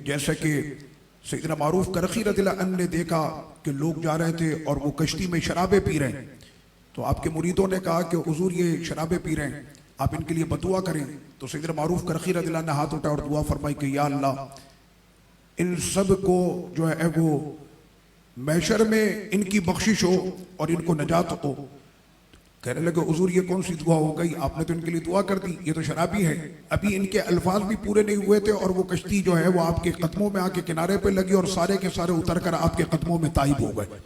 जैसे कि सैयदना मारूफ करखी रज़ियल्लाहु अन्हु ने देखा कि लोग जा रहे थे और वो कश्ती में शराबें पी रहे हैं, तो आपके मुरीदों ने कहा कि हुजूर ये शराबें पी रहे हैं, आप इनके लिए बदुआ करें। तो सैयदना मारूफ करखी रज़ियल्लाहु अन्हु ने हाथ उठाया और दुआ फरमाई कि या अल्लाह, इन सब को जो है वो महशर में इनकी बख्शिश हो और इनको नजात हो। कहने लगे हुजूर ये कौन सी दुआ हो गई, आपने तो इनके लिए दुआ कर दी, ये तो शराबी है। अभी इनके अल्फाज भी पूरे नहीं हुए थे और वो कश्ती जो है वो आपके कदमों में आके किनारे पे लगी और सारे के सारे उतर कर आपके कदमों में ताइब हो गए।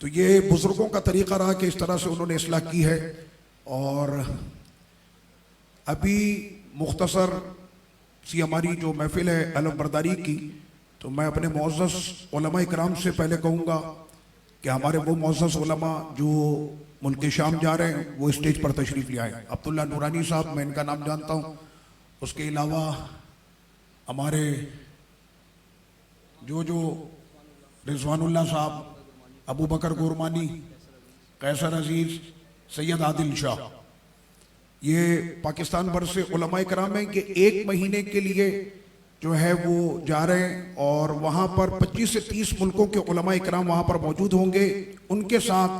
तो ये बुजुर्गों का तरीका रहा कि इस तरह से उन्होंने इस्लाह की है। और अभी मुख्तसर सी हमारी जो महफिल है अलम बरदारी की, तो मैं अपने मुअज़्ज़ज़ उलमा इकराम से पहले कहूँगा कि हमारे वो मुअज़्ज़ज़ उलमा जो मुल्क शाम जा रहे हैं वो स्टेज पर तशरीफ़ ले आए। अब्दुल्ला नूरानी साहब, मैं इनका नाम जानता हूँ। उसके अलावा हमारे जो रिजवानुल्लाह साहब, अबू बकर गोरमानी, कैसर अजीज़, सैयद आदिल शाह, ये पाकिस्तान भर से उलमा इकराम हैं कि एक महीने के लिए जो है वो जा रहे हैं और वहाँ पर 25 से 30 मुल्कों के उलमा इकराम वहाँ पर मौजूद होंगे। उनके साथ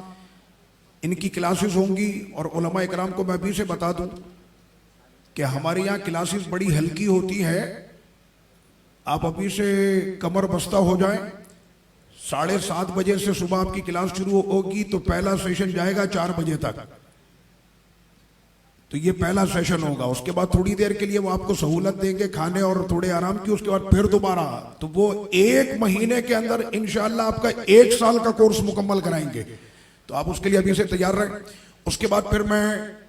इनकी क्लासेस होंगी। और उलमा इकराम को मैं अभी से बता दूं कि हमारे यहाँ क्लासेस बड़ी हल्की होती है। आप अभी से कमर बस्ता हो जाएं। 7:30 बजे से सुबह आपकी क्लास शुरू होगी, तो पहला सेशन जाएगा 4 बजे तक। तो ये पहला सेशन होगा। उसके बाद थोड़ी देर के लिए वो आपको सहूलत देंगे खाने और थोड़े आराम की। उसके बाद फिर दोबारा, तो वो 1 महीने के अंदर इंशाअल्लाह आपका 1 साल का कोर्स मुकम्मल कराएंगे। तो आप उसके लिए अभी से तैयार रहें। उसके बाद फिर मैं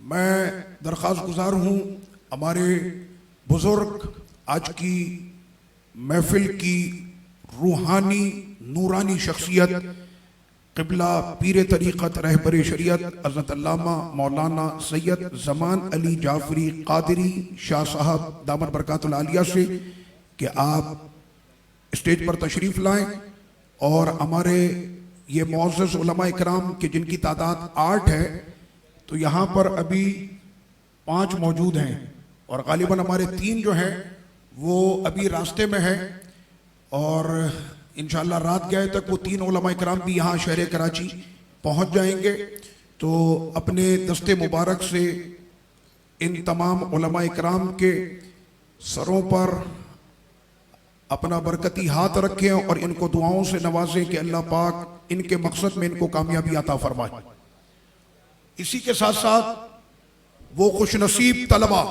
मैं दरख्वास्त गुजार हूँ हमारे बुजुर्ग आज की महफिल की रूहानी नूरानी शख्सियत क़िबला पीर तरीक़त रहबर शरीयत हज़रत अल्लामा मौलाना सैयद ज़मान अली जाफ़री क़ादरी शाह साहब दामत बरकातुल आलिया से कि आप स्टेज पर तशरीफ़ लाएं। और हमारे ये मुअज़्ज़ज़ उलमा इकराम के जिनकी तादाद 8 है, तो यहाँ पर अभी 5 मौजूद हैं और गालिबन हमारे 3 जो हैं वो अभी रास्ते में हैं और इंशाअल्लाह रात गए तक वो 3 उलमा इकराम भी यहाँ शहर कराची पहुँच जाएंगे। तो अपने दस्ते मुबारक से इन तमाम उलमा इकराम के सरों पर अपना बरकती हाथ रखें और इनको दुआओं से नवाजें कि अल्लाह पाक इनके मकसद में इनको कामयाबी अता फरमाए। इसी के साथ साथ वो खुशनसीब तलबा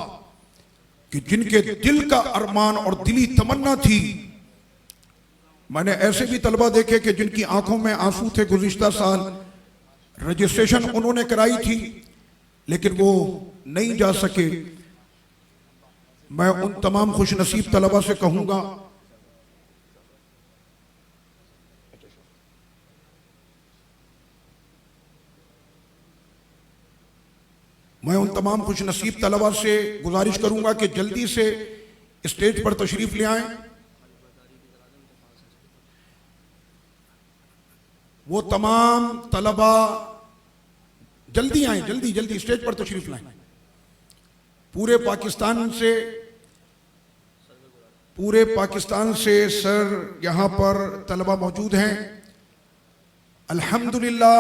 कि जिनके दिल का अरमान और दिली तमन्ना थी, मैंने ऐसे भी तलबा देखे कि जिनकी आंखों में आंसू थे। गुज़िश्ता साल रजिस्ट्रेशन उन्होंने कराई थी लेकिन वो नहीं जा सके। मैं उन तमाम खुशनसीब तलबा से कहूँगा मैं उन तमाम खुशनसीब तलबा से गुजारिश करूँगा कि जल्दी से स्टेज पर तशरीफ़ ले आएँ। वो तमाम तलबा जल्दी आए, जल्दी जल्दी स्टेज पर तशरीफ लाएं। पूरे पाकिस्तान से सर यहाँ पर तलबा मौजूद हैं। अल्हम्दुलिल्लाह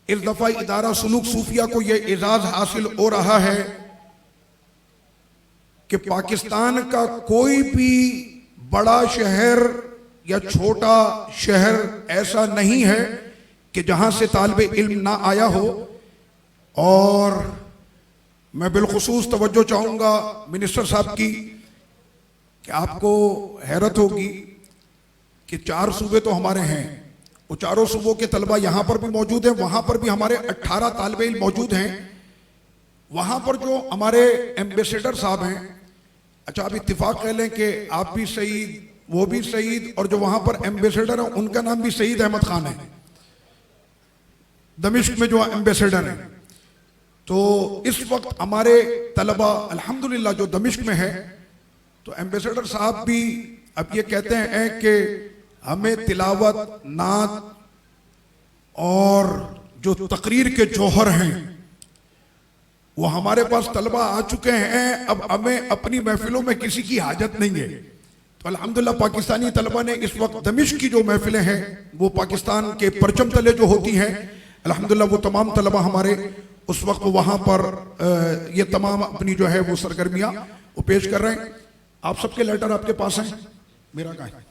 इस दफ़ा इदारा सुलूक सूफिया को यह एजाज़ हासिल हो रहा है कि पाकिस्तान का कोई भी बड़ा शहर या छोटा शहर ऐसा नहीं है कि जहां से तालिबे इल्म ना आया हो। और मैं बिलखुसूस तवज्जो चाहूँगा मिनिस्टर साहब की कि आपको हैरत होगी कि 4 सूबे तो हमारे हैं, वो चारों सूबों के तलबा यहाँ पर भी मौजूद हैं। वहाँ पर भी हमारे 18 तालिबे इल्म मौजूद हैं। वहाँ पर जो हमारे एम्बेसडर साहब हैं, अच्छा आप इत्तिफाक कह लें कि आप भी सईद, वो भी सईद, और जो वहां पर एम्बेसडर है उनका नाम भी सईद अहमद खान है, दमिश्क में जो एम्बेसडर है। तो इस वक्त हमारे तलबा अल्हम्दुलिल्लाह जो दमिश्क में है, तो एम्बेसडर साहब भी अब ये कहते हैं कि हमें तिलावत, नात और जो तकरीर के जौहर हैं वो हमारे पास तलबा आ चुके हैं। अब हमें अपनी महफिलों में किसी की हाजत नहीं है। तो अल्हम्दुलिल्लाह पाकिस्तानी तलबा ने इस वक्त दमिश्क की जो महफिलें हैं वो पाकिस्तान के परचम तले जो होती हैं, अल्हम्दुलिल्लाह वो तमाम तलबा हमारे उस वक्त वहाँ पर ये तमाम अपनी जो है वो सरगर्मियाँ वो पेश कर रहे हैं। आप सबके लेटर आपके पास हैं, मेरा कहाँ है?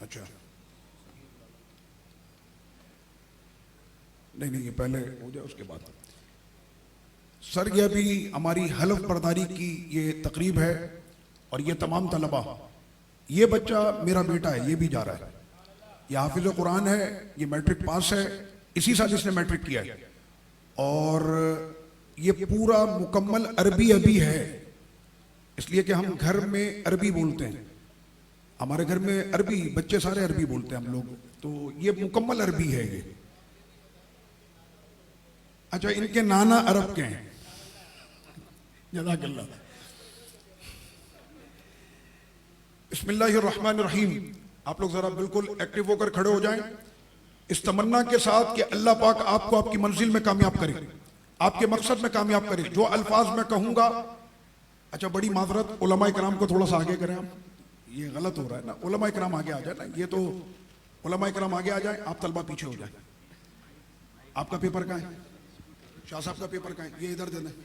अच्छा नहीं, ये पहले हो जाए उसके बाद। सर ये अभी हमारी हलफ बर्दारी की ये तकरीब है और ये तमाम तलबा, ये बच्चा मेरा बेटा है, ये भी जा रहा है, ये हाफिज कुरान है, ये मैट्रिक पास है, इसी साल इसने मैट्रिक किया है और ये पूरा मुकम्मल अरबी अभी है, इसलिए कि हम घर में अरबी बोलते हैं, हमारे घर में अरबी, बच्चे सारे अरबी बोलते हैं हम लोग, तो ये मुकम्मल अरबी है ये। अच्छा, इनके नाना अरब के हैं, जज़ाकल्लाह। बिस्मिल्लाहिर्रहमानिर्रहीम। आप लोग जरा बिल्कुल एक्टिव होकर खड़े हो जाएं, इस तमन्ना के साथ कि अल्लाह पाक आपको आपकी मंजिल में कामयाब करे, आपके मकसद में कामयाब करे। जो अल्फाज मैं कहूंगा, अच्छा बड़ी माजरत, उलमा इकराम को थोड़ा सा आगे करें आप, ये गलत हो रहा है ना, उलमा इकराम आगे आ जाए ना, ये तो उलमा इकराम आगे आ जाए, आप तलबा पीछे हो जाए। आपका पेपर कहाँ है? शाह साहब का पेपर कहाँ है? ये इधर दे दें।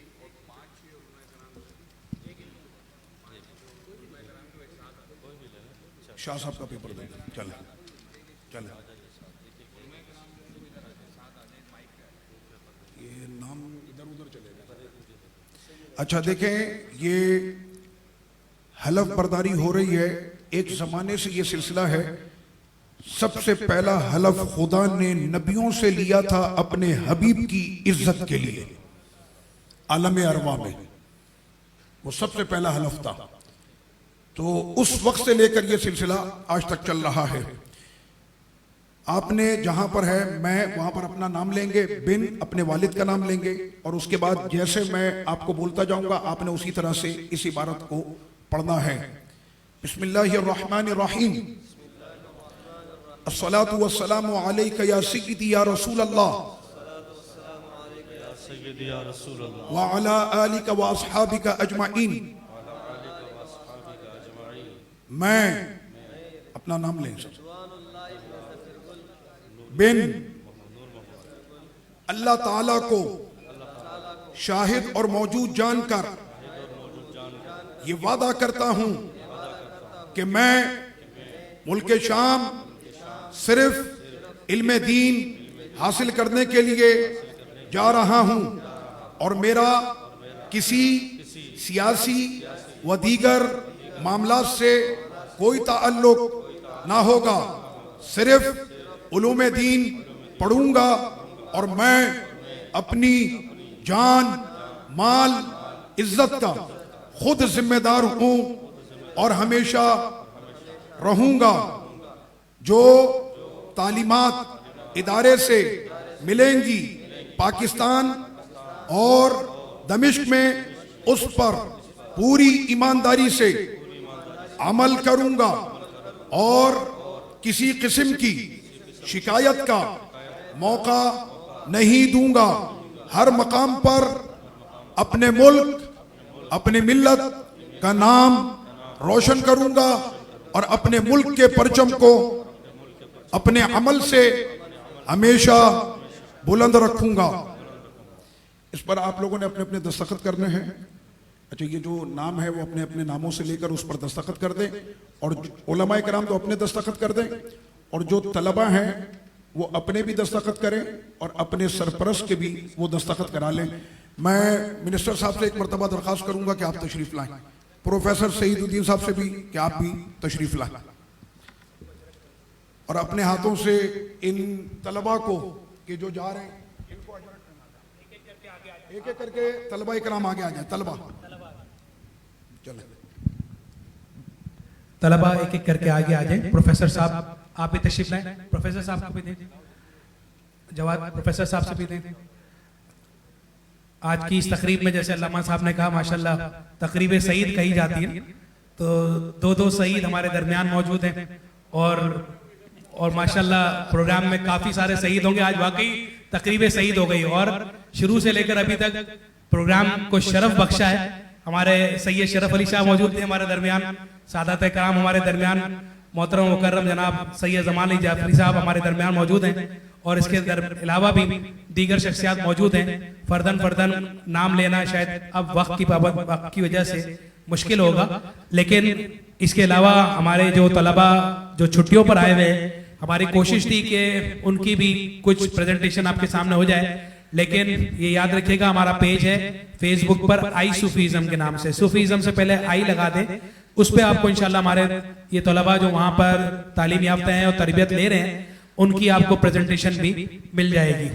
शाह साहब का पेपर दे दें। चले चले, ये नाम इधर उधर चलेगा। अच्छा देखें, ये हलफ बर्दारी हो रही है, एक जमाने से ये सिलसिला है। सबसे पहला हलफ खुदा ने नबियों से लिया था अपने हबीब की इज्जत के लिए, आलम अरवा में वो सबसे पहला हलफ था। तो उस वक्त से लेकर ये सिलसिला आज तक चल रहा है। आपने जहां पर है, मैं वहां पर अपना नाम लेंगे, बिन अपने वालिद का नाम लेंगे, और उसके बाद जैसे मैं आपको बोलता जाऊंगा आपने उसी तरह से इस इबारत को पढ़ना है। बिस्मिल्लाहिर्रहमानिर्रहीम। अस्सलातु वस्सलामु अलैका या सय्यदी या रसूल अल्लाह व अला आलिका व अस्हाबिका अजमाइन। मैं अपना नाम लें, बिन अल्लाह ताला को शाहिद और मौजूद जानकर ये वादा करता हूं कि मैं मुल्क शाम सिर्फ इल्म दीन हासिल करने के लिए जा रहा हूं और मेरा किसी सियासी व दीगर मामलात से कोई ताल्लुक ना होगा। सिर्फ उलूम दीन पढ़ूंगा और मैं अपनी जान, माल, इज्जत का खुद जिम्मेदार हूं और हमेशा रहूंगा। जो तालीमात इदारे से मिलेंगी पाकिस्तान और दमिश्क में, उस पर पूरी ईमानदारी से अमल करूंगा और किसी किस्म की शिकायत का मौका नहीं दूंगा। हर मकाम पर अपने मुल्क, अपने मिल्लत का नाम रोशन करूंगा और अपने मुल्क के परचम को अपने अमल से हमेशा बुलंद रखूंगा। इस पर आप लोगों ने अपने अपने दस्तखत करने हैं। अच्छा, ये जो नाम है वो अपने अपने नामों से लेकर उस पर दस्तखत कर दें, और उलमा इकराम तो अपने दस्तखत कर दें, और जो तलबा हैं वो अपने भी दस्तखत करें और अपने सरपरस्त के भी वो दस्तखत करा लें। मैं मिनिस्टर साहब से एक मरतबा दरख्वास्त करूंगा कि आप तशरीफ लाएं, प्रोफेसर सईदुद्दीन साहब से भी कि आप भी तशरीफ लाएं, और अपने हाथों से इन तलबा को कि जो जा रहे हैं इनको एक एक करके तलबा इकराम आगे आ जाए। तलबा चले, तलबा एक एक करके आगे आ जाए। प्रोफेसर साहब आप भी तशरीफ लाएं, प्रोफेसर साहब को भी दें, जवाब प्रोफेसर साहब से भी दें। आज की इस तकरीब में जैसे अल्लामा साहब ने कहा, माशाल्लाह तकरीब सईद कही जाती है, तो दो सईद हमारे दरमियान मौजूद हैं और माशाल्लाह प्रोग्राम में काफी सारे शहीद होंगे। आज वाकई तकरीब सईद हो गई और शुरू से लेकर अभी तक प्रोग्राम को शरफ बख्शा है। हमारे सैयद शरफ अली शाह मौजूद थे हमारे दरमियान, सादात कराम हमारे दरमियान, मोहतरम मुकर्रम जनाब सैयद जमान अली जाफरी साहब हमारे दरमियान मौजूद हैं, और इसके अलावा भी दीगर शख्सियात मौजूद हैं। फर्दन नाम लेना शायद अब वक्त की वजह से मुश्किल होगा, लेकिन इसके अलावा हमारे जो तलबा जो छुट्टियों पर आए हुए हैं, हमारी कोशिश थी कि उनकी भी कुछ प्रेजेंटेशन आपके सामने हो जाए, लेकिन ये याद रखिएगा हमारा पेज है फेसबुक पर आई सूफीज़म के नाम से, सूफीज़म से पहले आई लगा दें, उस पे आपको इंशाल्लाह हमारे ये तलबा जो वहां पर तालीम याफ्ता हैं और तरबियत ले रहे हैं उनकी आपको प्रेजेंटेशन भी मिल जाएगी।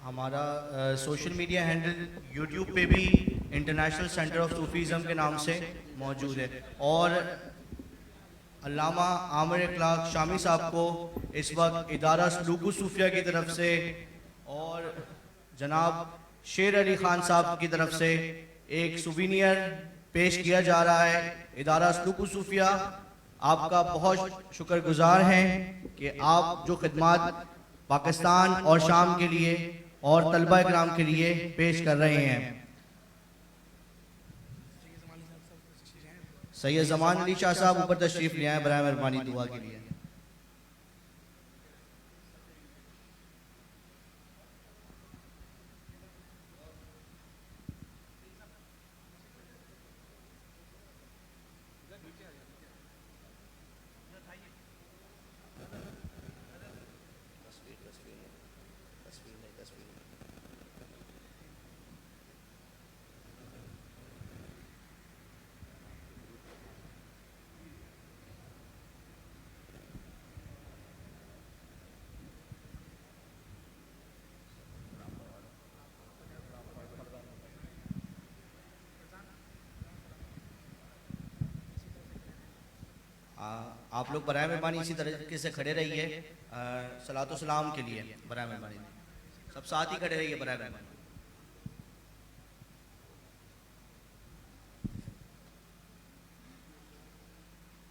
हमारा सोशल मीडिया हैंडल यूट्यूब पे भी इंटरनेशनल सेंटर ऑफ सूफीज़म के नाम से मौजूद है, और अल्लामा आमिर इखलाक शामी साहब को इस वक्त इदारा सलूक सूफिया की तरफ से और जनाब शेर अली खान साहब की तरफ से एक सुवीनियर पेश किया जा रहा है। इदारा सलूक सूफिया आपका बहुत शुक्रगुजार हैं कि आप जो खिदमात पाकिस्तान और शाम के लिए और तलबा इकराम के लिए पेश कर रहे हैं। सैयद जमान अली शाह साहब ऊपर तशरीफ ले आए बराए मेहरबानी दुआ के लिए। आप लोग बराए मेहरबानी इसी तरीके से खड़े रहिए सलातो सलाम के लिए। बराए मेहरबानी सब साथ ही खड़े रहिए बराए मेहरबानी।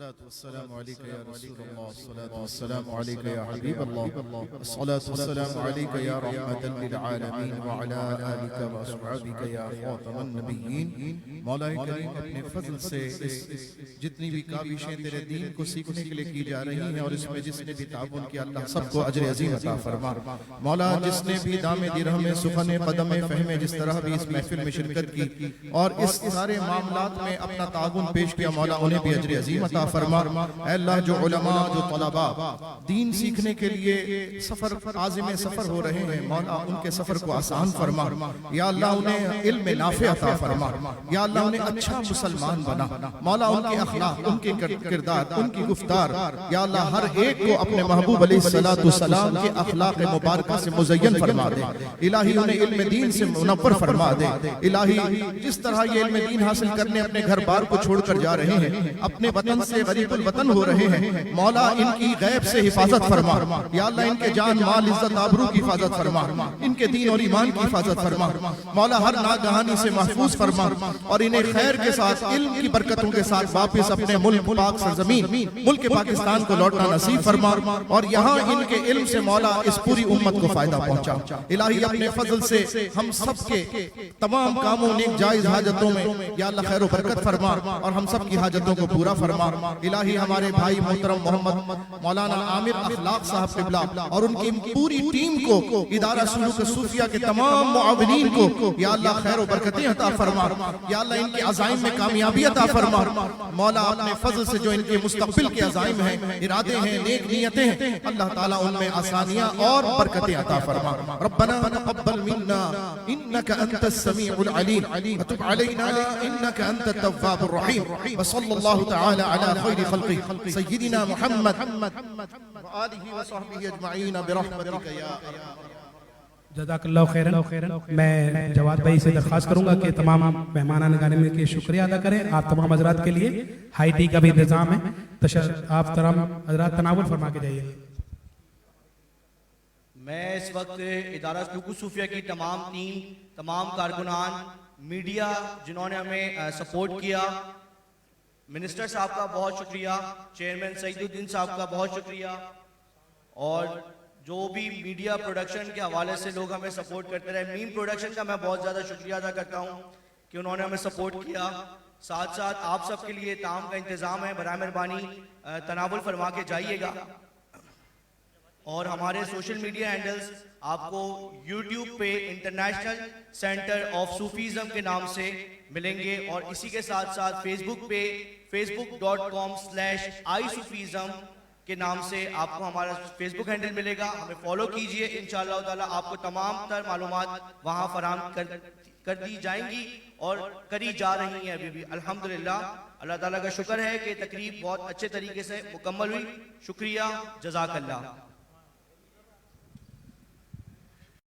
अस्सलातु वस्सलामु अलैका या रसूलल्लाह, अस्सलातु वस्सलामु अलैका या हबीबल्लाह, अस्सलातु वस्सलामु अलैका या रहमतल लिल आलमीन व अला आलिका व अस्हाबिका या खातमन नबिय्यीन। मौला करीम अपने फजल से जितनी भी काबिशें तेरे दीन को सीखने के लिए की जा रही हैं और इसमें जिसने भी ताबुन किया, अल्लाह सबको अजर अजीम अता फरमा। मौला जिसने भी दामे दिरहम में सुखने कदम फहमे जिस तरह भी इस महफिल में शिरकत की और इस सारे मामलात में अपना ताउन पेश किया, मौला उन्हें भी अजर अजीम अता फरमा। ऐ अल्लाह जो उलमा जो तलबा दीन सीखने के लिए सफर आज़िम सफर हो रहे हैं, मौला उनके सफर को आसान फरमा। या अल्लाह उन्हें इल्म नाफे अता फरमा। या अल्लाह उन्हें अच्छा मुसलमान बना। मौला उनके अखलाक, उनके किरदार, उनकी गुफ्तार, या अल्लाह हर एक को अपने महबूब अलैहिस्सलातु सलाम के अखलाक मुबारक से मुज़य्यन फरमा दे। इलाही उन्हें इल्म दीन से मुनव्वर फरमा दे। इलाही जिस तरह ये इल्म दीन हासिल करने अपने घर बार को छोड़कर जा रहे हैं, अपने वतन से गरीबुल वतन हो रहे हैं, मौला इनकी गैब से हिफाजत फरमा। या अल्लाह इनके जान माल इज्जत आबरू की हिफाजत फरमा, इनके दीन और ईमान की हिफाजत फरमा। मौला हर नागहानी से महफूज फरमा और इन्हें खैर के साथ इल्म की बरकतों के साथ वापस अपने मुल्क पाक सरजमीन मुल्क पाकिस्तान को लौटना नसीब फरमा और यहाँ इनके इल्म से मौला इस पूरी उम्मत को फायदा पहुंचा। इलाही अपने फजल से हम सब के तमाम कामों नेक जायज हाजतों में या अल्लाह खैर बरकत फरमा और हम सब की हाजतों को पूरा फरमा। इलाही हमारे भाई मोहतरम मोहम्मद मौलाना आमिर अखलाक साहब क़िबला और उनकी पूरी टीम को, इदारा सुलूक सूफिया के तमाम मुआविनीन को या अल्लाह खैर बरकतें अता फरमा। या अल्लाह इनके अज़ाइम में कामयाबी अता फरमा। मौला अपने फजल से जो इनके मुस्तक़बिल के अज़ाइम हैं, इरादे हैं, नेक नियतें हैं, अल्लाह ताला उनमें आसानियां और बरकतें अता फरमा। रब्बना तक़ब्बल मिन्ना इन्नका अंतस समीउल अलीम व तुब अलैना इन्नका अंतत तव्वाबुर रहीम व सल्लल्लाहु तआला अला खैरि खल्क़ि सय्यिदिना मुहम्मद व आलिहि व सहबिहि अजमईन बिरहमतिका या जज़ाकल्लाहु खैरन। मैं जवाद भाई से दरख्वास्त करूंगा कि तमाम मेहमान निगारानी के शुक्रिया अदा करें। आप तमाम हजरात के लिए हाई टी का भी इंतजाम है, आप तमाम हजरात तनावुल फरमा के जाइए। मैं इस वक्त इदारा सुलूक सूफिया की तमाम टीम, तमाम कारकुनान, मीडिया जिन्होंने हमें सपोर्ट किया, मिनिस्टर साहब का बहुत शुक्रिया, चेयरमैन सईदुद्दीन साहब का बहुत शुक्रिया और जो भी मीडिया प्रोडक्शन के हवाले से लोग हमें सपोर्ट करते रहे। मीम प्रोडक्शन का मैं बहुत ज़्यादा शुक्रिया अदा करता हूँ कि उन्होंने हमें सपोर्ट किया। साथ साथ आप सबके लिए ताम का इंतज़ाम है, बराए मेहरबानी तनावुल फरमा के जाइएगा। और हमारे सोशल मीडिया हैंडल्स आपको यूट्यूब पे इंटरनेशनल सेंटर ऑफ सूफीज़म के नाम से मिलेंगे और इसी के साथ साथ फेसबुक पे facebook.com/iSufism के नाम से आपको हमारा फेसबुक हैंडल मिलेगा। हमें फॉलो कीजिए, इंशाअल्लाह ताला आपको तमाम तर मालूमात वहाँ फराहम कर दी जाएंगी और करी जा रही हैं अभी भी। अल्हम्दुलिल्लाह, अल्लाह ताला का शुक्र है कि तकरीब बहुत अच्छे तरीके से मुकम्मल हुई। शुक्रिया, जज़ाकल्लाह।